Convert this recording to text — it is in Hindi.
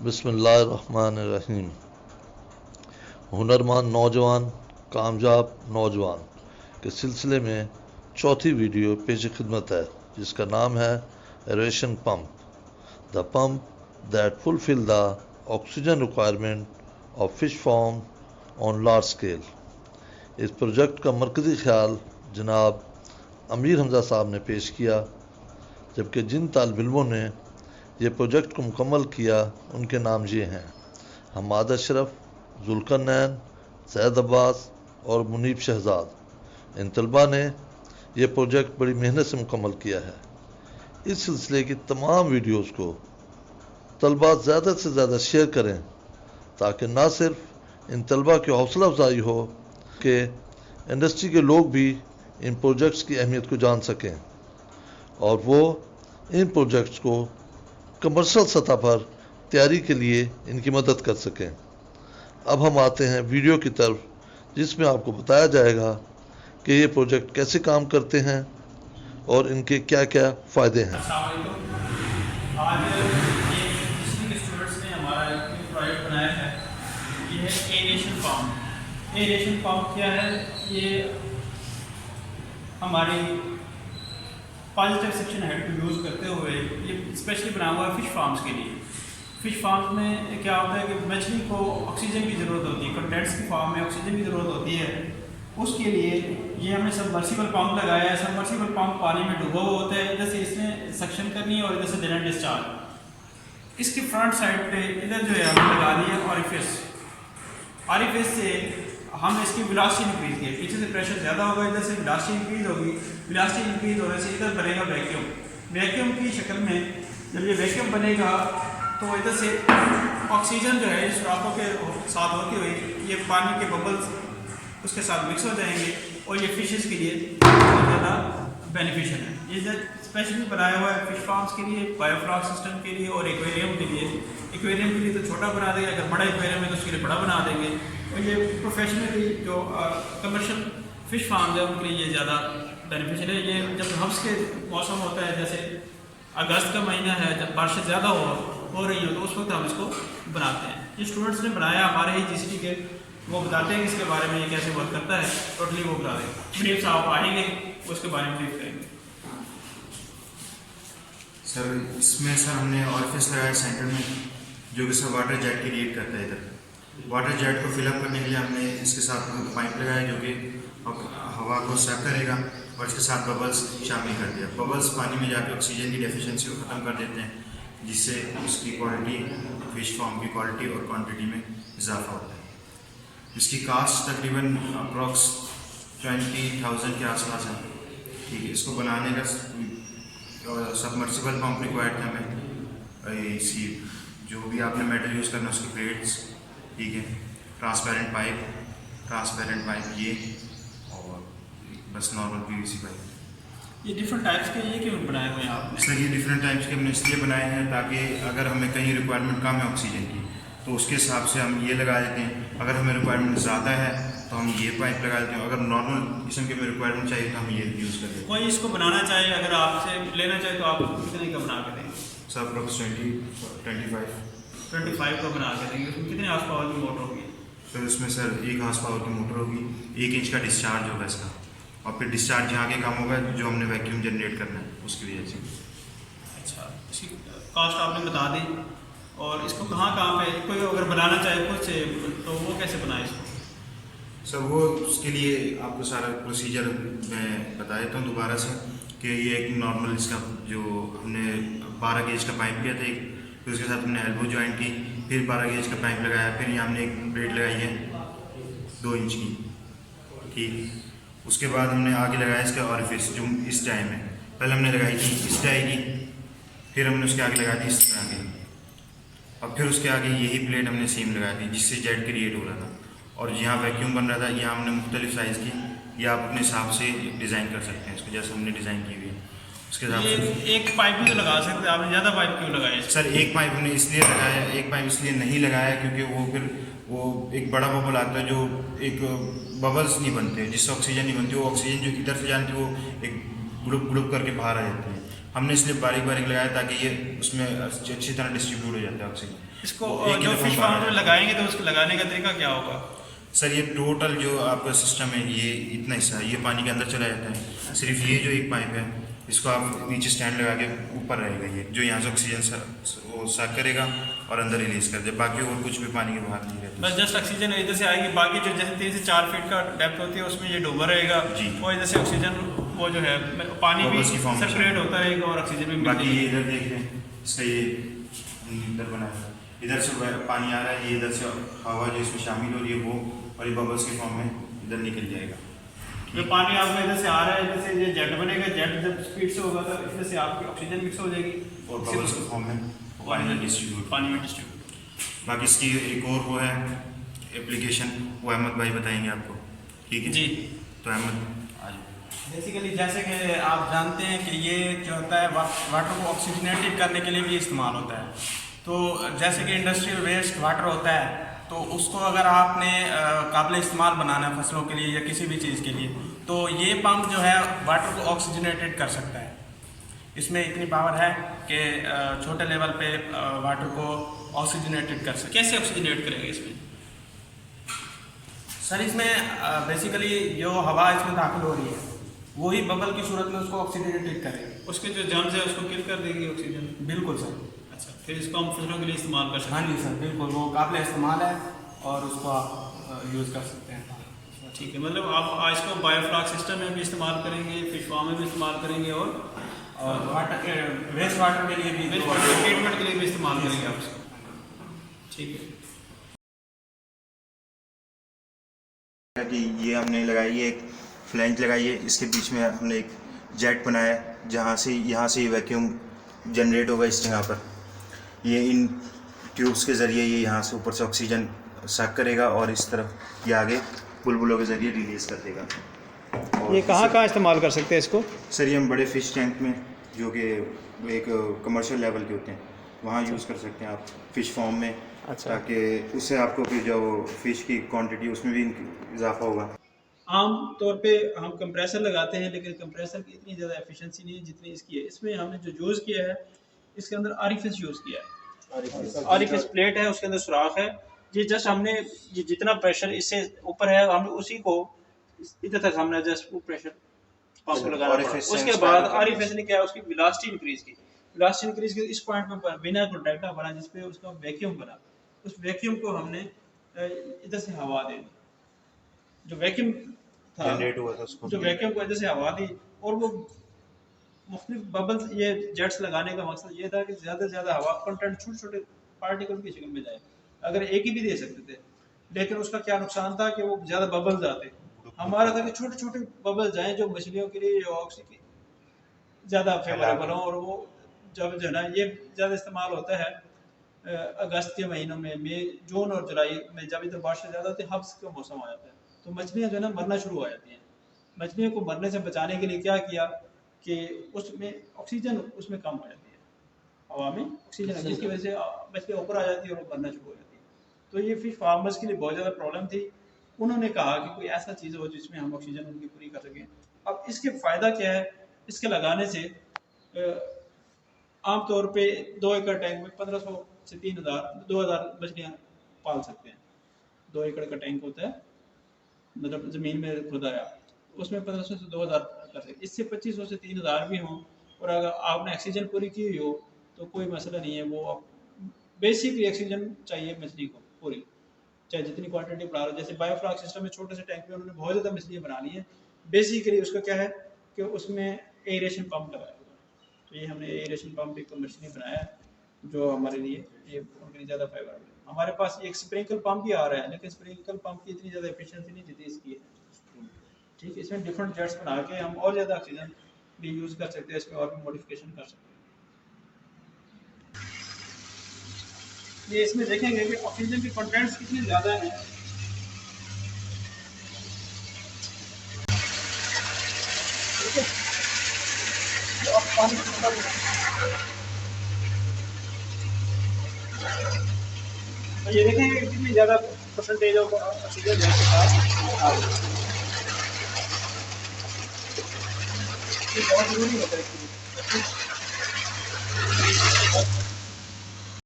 बिस्मिल्लाहिर्रहमानिर्रहीम। हुनरमंद नौजवान कामयाब नौजवान के सिलसिले में चौथी वीडियो पेश खिदमत है, जिसका नाम है aeration pump, the pump that fulfil the oxygen requirement of fish farm on large scale. इस प्रोजेक्ट का मरकज़ी ख्याल जनाब अमीर हमजा साहब ने पेश किया, जबकि जिन तालिब इल्मों ने यह प्रोजेक्ट को मुकम्मल किया उनके नाम ये हैं: हमाद अशरफ, जुल्करनैन, सैयद अब्बास और मुनीब शहजाद। इन तलबा ने यह प्रोजेक्ट बड़ी मेहनत से मुकम्मल किया है। इस सिलसिले की तमाम वीडियोज़ को तलबा ज़्यादा से ज़्यादा शेयर करें, ताकि ना सिर्फ इन तलबा की हौसला अफजाई हो कि इंडस्ट्री के लोग भी इन प्रोजेक्ट्स की अहमियत को जान सकें और वो इन प्रोजेक्ट्स को कमर्शियल सतह पर तैयारी के लिए इनकी मदद कर सकें। अब हम आते हैं वीडियो की तरफ, जिसमें आपको बताया जाएगा कि ये प्रोजेक्ट कैसे काम करते हैं और इनके क्या क्या फ़ायदे हैं। आज ये के स्टूडेंट्स ने हमारा एक प्रोजेक्ट बनाया है, ये है एरेशन पम्प। एरेशन पम्प क्या है? ये हमारी पॉजिटिव सेक्शन हेड को यूज़ करते हुए ये स्पेशली बना हुआ है फ़िश फार्म्स के लिए। फ़िश फार्म्स में क्या होता है कि मछली को ऑक्सीजन की ज़रूरत होती है, कंडेंस की फार्म में ऑक्सीजन की ज़रूरत होती है। उसके लिए ये हमने सबमर्सिबल पंप लगाया है। सबमर्सिबल पंप पानी में डूबा हुआ होता है, इधर से इसने सक्शन करनी है और इधर से देना डिस्चार्ज। इसके फ्रंट साइड पे इधर जो है हमने लगा दिया ऑरिफिस से हम इसकी वेलोसिटी इंक्रीज किए। पीछे से प्रेशर ज़्यादा होगा, इधर से वेलोसिटी इंक्रीज होगी। वेलोसिटी इंक्रीज होने से इधर बनेगा वैक्यूम। वैक्यूम की शक्ल में जब ये वैक्यूम बनेगा तो इधर से ऑक्सीजन जो है सुराखों के साथ होती हुई ये पानी के बबल्स उसके साथ मिक्स हो जाएंगे और ये फिशेस के लिए बहुत ज़्यादा बेनिफिशियल है। ये स्पेशली बनाया हुआ है फ़िश फार्म्स के लिए, बायोफ्लॉक सिस्टम के लिए और एक्वेरियम के लिए। एक्वेरियम के लिए तो छोटा बना देंगे, अगर बड़ा एक्वेरियम है तो उसके लिए बड़ा बना देंगे। और ये प्रोफेशनली जो कमर्शियल फ़िश फार्म है उनके लिए ये ज़्यादा बेनिफिशियल है। ये जब हब्स के मौसम होता है, जैसे अगस्त का महीना है, जब बारिश ज़्यादा हो रही हो तो उस वक्त हम इसको बनाते हैं। ये स्टूडेंट्स ने बनाया हमारे ही GCT के, वो बताते हैं इसके बारे में ये कैसे वर्क करता है। टोटली वो बता देंगे। ब्रीफ साहब आएंगे, उसके बारे में ब्रीफ करेंगे। सर इसमें सर हमने ऑरिफिस लगाया सेंटर में, जो कि सर वाटर जेट क्रिएट करता है। इधर वाटर जेट को फिलअप करने के लिए हमने इसके साथ पाइप लगाया, जो कि हवा को सक करेगा और इसके साथ बबल्स शामिल कर दिया। बबल्स पानी में जाकर ऑक्सीजन की डेफिशिएंसी को ख़त्म कर देते हैं, जिससे उसकी क्वालिटी, फिश फार्म की क्वालिटी और क्वांटिटी में इजाफा होता है। इसकी कास्ट तकरीबन अप्रॉक्स 20,000 के आसपास है। ठीक है, इसको बनाने का सबमर्सिबल पंप रिक्वायर्ड था हमें। इसी जो भी आपने मेटल यूज़ करना उसकी प्लेट्स, ठीक है, ट्रांसपेरेंट पाइप ये और बस नॉर्मल PVC पाइप। ये डिफरेंट टाइप्स के ये क्यों बनाए हुए हैं आपने? सर ये डिफरेंट टाइप्स के हमने इसलिए बनाए हैं ताकि अगर हमें कहीं रिक्वायरमेंट कम है ऑक्सीजन की तो उसके हिसाब से हम ये लगा देते हैं। अगर हमें रिक्वायरमेंट ज़्यादा है तो हम ये पाइप लगा देते हैं। अगर नॉर्मल किस्म की रिक्वायरमेंट चाहिए तो हम ये यूज़ करते हैं। कोई इसको बनाना चाहे, अगर आपसे लेना चाहे तो आप कितने का बना के देंगे? सर अप्रॉक्स 25 का बना के देंगे। उसमें कितने हार्स पावर की मोटर होगी? सर इसमें सर 1 हार्स पावर की मोटर होगी, 1 इंच का डिस्चार्ज होगा इसका, और फिर डिस्चार्ज यहाँ के काम होगा जो हमने वैक्यूम जनरेट करना है उसकी वजह से। अच्छा, इसकी कास्ट आपने बता दी। और इसको कहाँ पे कोई अगर बनाना चाहे खुद से तो वो कैसे बनाए इसको? सर वो उसके लिए आपको सारा प्रोसीजर मैं बता देता हूँ दोबारा से कि ये एक नॉर्मल इसका जो हमने 12 गेज का पाइप लिया था एक, फिर उसके साथ हमने एल्बो जॉइंट की, फिर 12 गेज का पाइप लगाया, फिर यहाँ हमने एक प्लेट लगाई है 2 इंच की, ठीक। उसके बाद हमने आगे लगाया इसका ऑरिफिस जो इस टाइम है। पहले हमने लगाई थी इस टाइप की, फिर हमने उसके आगे लगा दी इस तरह की, और फिर उसके आगे यही प्लेट हमने सेम लगाई थी जिससे जेट क्रिएट हो रहा था। और यहाँ वैक्यूम बन रहा था, यहाँ हमने मुख्तलिफ साइज़ की, या आप अपने हिसाब से डिज़ाइन कर सकते हैं इसको जैसे हमने डिज़ाइन की हुई है उसके हिसाब से। एक पाइप भी तो लगा सकते हैं, आपने ज़्यादा पाइप क्यों लगाया? सर एक पाइप हमने इसलिए लगाया, एक पाइप इसलिए नहीं लगाया क्योंकि वो फिर वो एक बड़ा बबल आता है जो एक बबल्स नहीं बनते, जिससे ऑक्सीजन नहीं बनती। वो ऑक्सीजन जो इधर से जानती है वो एक ग्रुप करके बाहर आ जाती है, हमने इसलिए बारीक बारीक लगाया ताकि ये उसमें अच्छी तरह डिस्ट्रीब्यूट हो जाता है ऑक्सीजन। इसको एक ही जो दफ़ा फिश बाहर फार्म में लगाएंगे तो उसको लगाने का तरीका क्या होगा? सर ये टोटल जो आपका सिस्टम है ये इतना हिस्सा है, ये पानी के अंदर चला जाता है। सिर्फ ये जो एक पाइप है इसको आप नीचे स्टैंड लगा के ऊपर रहेगा ये, जो यहाँ से ऑक्सीजन वो साफ करेगा और अंदर रिलीज कर दे, बाकी और कुछ भी पानी के बाहर नहीं रहता। बस जस्ट ऑक्सीजन इधर से आएगी, बाकी जो जैसे 3 से 4 फीट का डेप्थ होती है उसमें ये डूबा रहेगा जी। और इधर से ऑक्सीजन वो जो है पानी भी बबल्स की form में सर्कुलेट होता रहेगा और ऑक्सीजन भी बाकी मिलती ये रहेगी। इधर देख रहे हैं, इसका ये इधर बनाया है, इधर से पानी आ रहा है, ये इधर से हवा जो इसमें शामिल हो रही है वो, और ये बबल्स के फॉर्म में इधर निकल जाएगा। जो पानी आपको इधर से आ रहा है, इधर से ये जेट बनेगा, जेट जब स्पीड से होगा तो इधर से आपकी ऑक्सीजन मिक्स हो जाएगी और बबल्स के फॉर्म में पानी में डिस्ट्रीब्यूट। पानी में डिस्ट्रीब्यूट। बाकी इसकी एक और वो है एप्लीकेशन, वो अहमद भाई बताएंगे आपको, ठीक है जी। तो अहमद आज बेसिकली जैसे कि आप जानते हैं कि ये जो होता है वाटर को ऑक्सीजनेटेड करने के लिए भी इस्तेमाल होता है। तो जैसे कि इंडस्ट्रियल वेस्ट वाटर होता है, तो उसको अगर आपने काबिल इस्तेमाल बनाना है फसलों के लिए या किसी भी चीज़ के लिए, तो ये पंप जो है वाटर को ऑक्सीजनेटेड कर सकता है। इसमें इतनी पावर है कि छोटे लेवल पे वाटर को ऑक्सीजनेटेड कर सकते हैं। कैसे ऑक्सीजनेट करेंगे इसमें? सर इसमें बेसिकली जो हवा इसमें दाखिल हो रही है वही बबल की सूरत में उसको ऑक्सीजनेटेड करेगी। उसके जो जर्म्स है उसको किल कर देंगे ऑक्सीजन। बिल्कुल सर। अच्छा, फिर इसको हम फसलों के लिए इस्तेमाल कर सकते हाँ जी सर, बिल्कुल वो काबिल इस्तेमाल है और उसको आप यूज़ कर सकते हैं। हैं। ठीक है, मतलब आप आज को बायोफ्लॉक सिस्टम में भी इस्तेमाल करेंगे, फिश फार्म में भी इस्तेमाल करेंगे और वाटर वेस्ट वाटर के लिए भी ट्रीटमेंट के लिए भी इस्तेमाल करेंगे आप इसको। ठीक है। कि ये हमने लगाई है, एक फ्लैंज लगाई है, इसके बीच में हमने एक जेट बनाया है जहाँ से यहाँ से वैक्यूम जनरेट होगा इस जगह पर। ये इन ट्यूब्स के ज़रिए ये यहाँ से ऊपर से ऑक्सीजन सक करेगा और इस तरफ ये आगे बुलबुलों के ज़रिए रिलीज़ कर देगा। और ये कहाँ इस्तेमाल कर सकते हैं इसको? सर ये हम बड़े फ़िश टैंक में, जो कि एक कमर्शियल लेवल के होते हैं, वहाँ यूज़ कर सकते हैं आप, फ़िश फार्म में। अच्छा। ताकि उससे आपको फिर जो फ़िश की क्वांटिटी उसमें भी इजाफा होगा। आम तौर पे हम कंप्रेसर लगाते हैं, लेकिन कंप्रेसर की इतनी ज़्यादा एफिशिएंसी नहीं है जितनी इसकी है। इसमें हमने जो यूज़ किया है, इसके अंदर आरिफिस यूज़ किया है। आरिफिस प्लेट है, उसके अंदर सुराख है। ये जस्ट हमने ये जितना प्रेशर इससे ऊपर है, हमने उसी को इधर तक हमने जस्ट वो प्रेशर पंप लगाना पड़ा। उसके बाद आरिफिस ने क्या है, उसकी वेलोसिटी इंक्रीज की। वेलोसिटी इंक्रीज की इस पॉइंट पे बिना को डेल्टा बना, जिसपे उसका वैक्यूम बना। उस वैक्यूम को हमने इधर से हवा दे दी, जो वैक्यूम था जनरेट हुआ था उसको, जो वैक्यूम की वजह से हवा दी, और वो मुख्तलिफ बबल्स, ये जेट्स लगाने का मकसद ये था कि ज़्यादा से ज़्यादा हवा कंटेंट छोटे छोटे पार्टिकल की शक्ल में जाए। अगर एक ही भी दे सकते थे, लेकिन उसका क्या नुकसान था कि वो ज़्यादा बबल्स आते। हमारा था कि छोटे छोटे बबल्स जाएँ जो मछलियों के लिए ऑक्सीजन ज़्यादा फेवरेबल हो, और वो जब जो है ना ये ज़्यादा इस्तेमाल होता है अगस्त के महीनों में, मई, जून और जुलाई में, जब इधर बारिश ज़्यादा होती है, हब्स का मौसम आ जाता है, तो मछलियाँ जो है ना मरना शुरू हो जाती हैं। मछलियों को मरने से बचाने के लिए क्या किया कि उसमें ऑक्सीजन उसमें कम हो जाती है, हवा में ऑक्सीजन, जिसकी वजह से मछलियाँ ऊपर आ जाती है और वो मरना शुरू हो जाती है। तो ये फिश फार्मर्स के लिए बहुत ज़्यादा प्रॉब्लम थी। उन्होंने कहा कि कोई ऐसा चीज़ हो जिसमें हम ऑक्सीजन उनकी पूरी कर सकें। अब इसके फ़ायदा क्या है? इसके लगाने से आमतौर पे 2 एकड़ टैंक में 1500 से 2000 मछलियाँ पाल सकते हैं। 2 एकड़ का टैंक होता है, मतलब ज़मीन में खुदाया, उसमें 1500 से 2000 कर सकते। इससे 2500 से 3000 भी हों, और अगर आपने ऑक्सीजन पूरी की हुई हो तो कोई मसला नहीं है। वो बेसिकली ऑक्सीजन चाहिए मछली को पूरी, चाहे जितनी क्वांटिटी बढ़ा लो। जैसे बायोफ्लॉक सिस्टम में छोटे से टैंक में उन्होंने बहुत ज़्यादा मछलियाँ बना ली हैं। बेसिकली उसका क्या है कि उसमें एयरेशन पंप लगाया हुआ है। तो ये हमने एयरेशन पंप एक कमर्शियली बनाया है जो हमारे लिए ये उनके लिए ज़्यादा फेवरेबल है। हमारे पास एक स्प्रिंकल पंप भी आ रहा है, लेकिन स्प्रिंकल पंप की इतनी ज़्यादा एफिशिएंसी नहीं जितनी इसकी है। ठीक है, इसमें डिफरेंट जेट्स बना के हम और ज़्यादा ऑक्सीजन भी यूज़ कर सकते हैं, इसमें और भी मॉडिफिकेशन कर सकते हैं। ये इसमें देखेंगे कि ऑक्सीजन के कंटेंट्स कितने ज़्यादा हैं। ठीक है, तो अब पानी तो ये देखेंगे कि कितनी ज़्यादा परसेंटेज ऑफ ऑक्सीजन है इसके पास। ये बहुत ज़रूरी होता है इसके लिए। है।